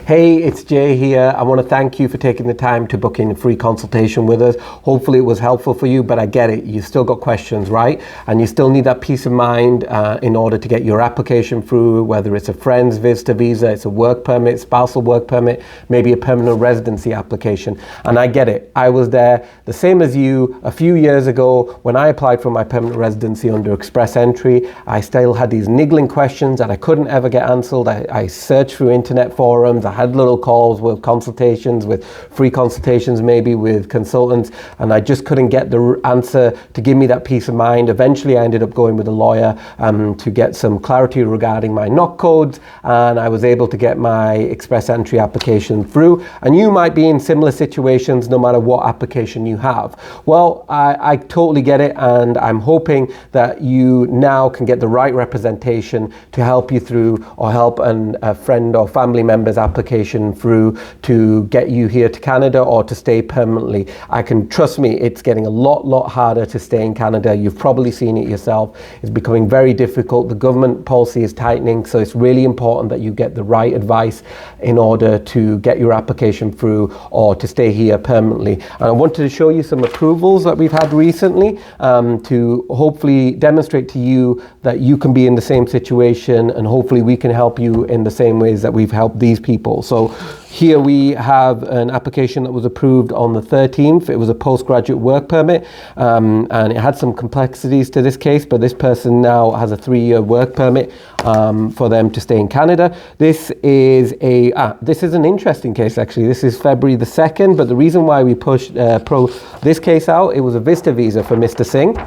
Hey, it's Jay here. I want to thank you for taking the time to book in a free consultation with us. Hopefully it was helpful for you, but I get it. You still got questions, right? And you still need that peace of mind in order to get your application through, whether it's a friend's visitor visa, it's a work permit, spousal work permit, maybe a permanent residency application. And I get it. I was there the same as you a few years ago when I applied for my permanent residency under Express Entry. I still had these niggling questions that I couldn't ever get answered. I searched through internet forums. I had little calls with consultations, with free consultations maybe with consultants, and I just couldn't get the answer to give me that peace of mind. Eventually I ended up going with a lawyer to get some clarity regarding my NOC codes, and I was able to get my Express Entry application through. And you might be in similar situations no matter what application you have. Well, I totally get it, and I'm hoping that you now can get the right representation to help you through, or help a friend or family member's application through to get you here to Canada or to stay permanently. Trust me, it's getting a lot harder to stay in Canada. You've probably seen it yourself. It's becoming very difficult. The government policy is tightening, so it's really important that you get the right advice in order to get your application through or to stay here permanently. And I wanted to show you some approvals that we've had recently to hopefully demonstrate to you that you can be in the same situation, and hopefully we can help you in the same ways that we've helped these people. So here we have an application that was approved on the 13th. It was a postgraduate work permit, and it had some complexities to this case, but this person now has a 3-year work permit for them to stay in Canada. This is an interesting case actually. This is February the 2nd, but the reason why we pushed this case out, it was a visitor visa for Mr. Singh.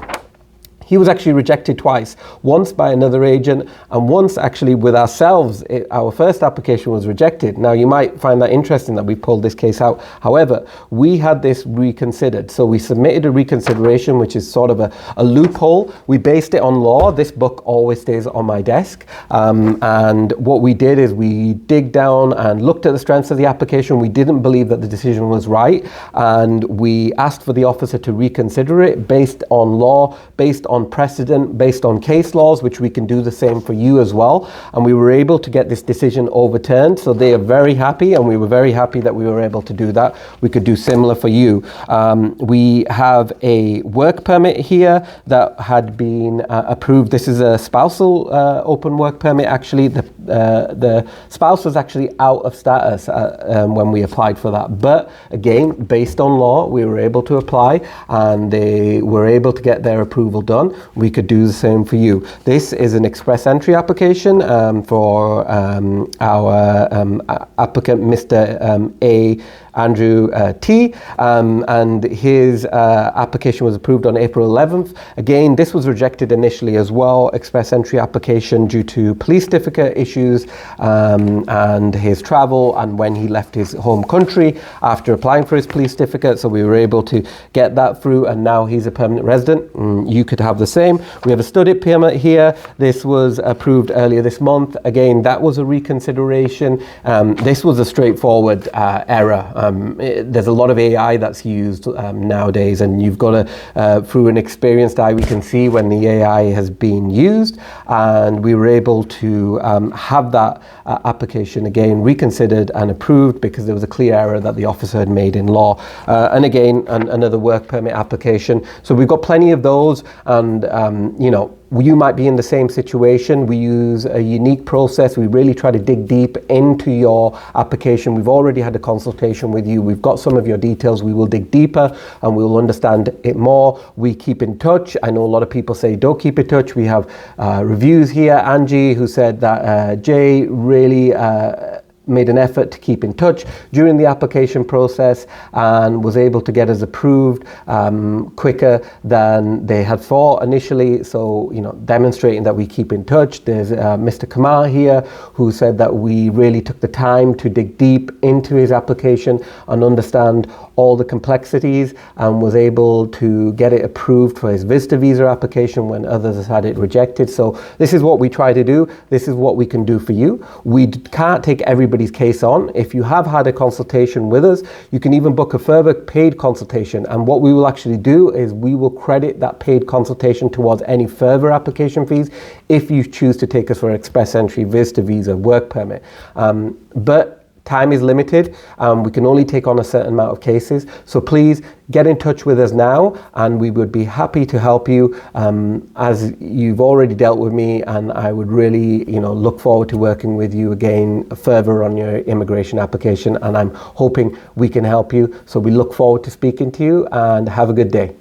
He was actually rejected twice, once by another agent and once actually with ourselves. Our first application was rejected. Now you might find that interesting that we pulled this case out. However, we had this reconsidered. So we submitted a reconsideration, which is sort of a loophole. We based it on law. This book always stays on my desk. And what we did is we dig down and looked at the strengths of the application. We didn't believe that the decision was right. And we asked for the officer to reconsider it based on law, based on precedent, based on case laws, which we can do the same for you as well. And we were able to get this decision overturned. So they are very happy, and we were very happy that we were able to do that. We could do similar for you. We have a work permit here that had been approved. This is a spousal open work permit. Actually, the spouse was actually out of status when we applied for that. But again, based on law, we were able to apply, and they were able to get their approval done. We could do the same for you. This is an Express Entry application for our applicant, Mr. A. Andrew T, and his application was approved on April 11th. Again, this was rejected initially as well, Express Entry application, due to police certificate issues and his travel and when he left his home country after applying for his police certificate. So we were able to get that through, and now he's a permanent resident. You could have the same. We have a study permit here. This was approved earlier this month. Again, that was a reconsideration. This was a straightforward error. There's a lot of AI that's used nowadays, and you've got to, through an experienced eye, we can see when the AI has been used, and we were able to have that application again reconsidered and approved because there was a clear error that the officer had made in law. And again, another work permit application. So we've got plenty of those, and you might be in the same situation. We use a unique process. We really try to dig deep into your application. We've already had a consultation with you. We've got some of your details. We will dig deeper and we will understand it more. We keep in touch. I know a lot of people say don't keep in touch. We have reviews here. Angie, who said that Jay really made an effort to keep in touch during the application process and was able to get us approved quicker than they had thought initially. So, demonstrating that we keep in touch. There's Mr. Kamar here who said that we really took the time to dig deep into his application and understand all the complexities, and was able to get it approved for his visitor visa application when others had it rejected. So this is what we try to do. This is what we can do for you. We can't take everybody's case on. If you have had a consultation with us, you can even book a further paid consultation. And what we will actually do is we will credit that paid consultation towards any further application fees if you choose to take us for an Express Entry, visitor visa, work permit. But Time is limited. We can only take on a certain amount of cases. So please get in touch with us now, and we would be happy to help you, as you've already dealt with me, and I would really, look forward to working with you again further on your immigration application, and I'm hoping we can help you. So we look forward to speaking to you, and have a good day.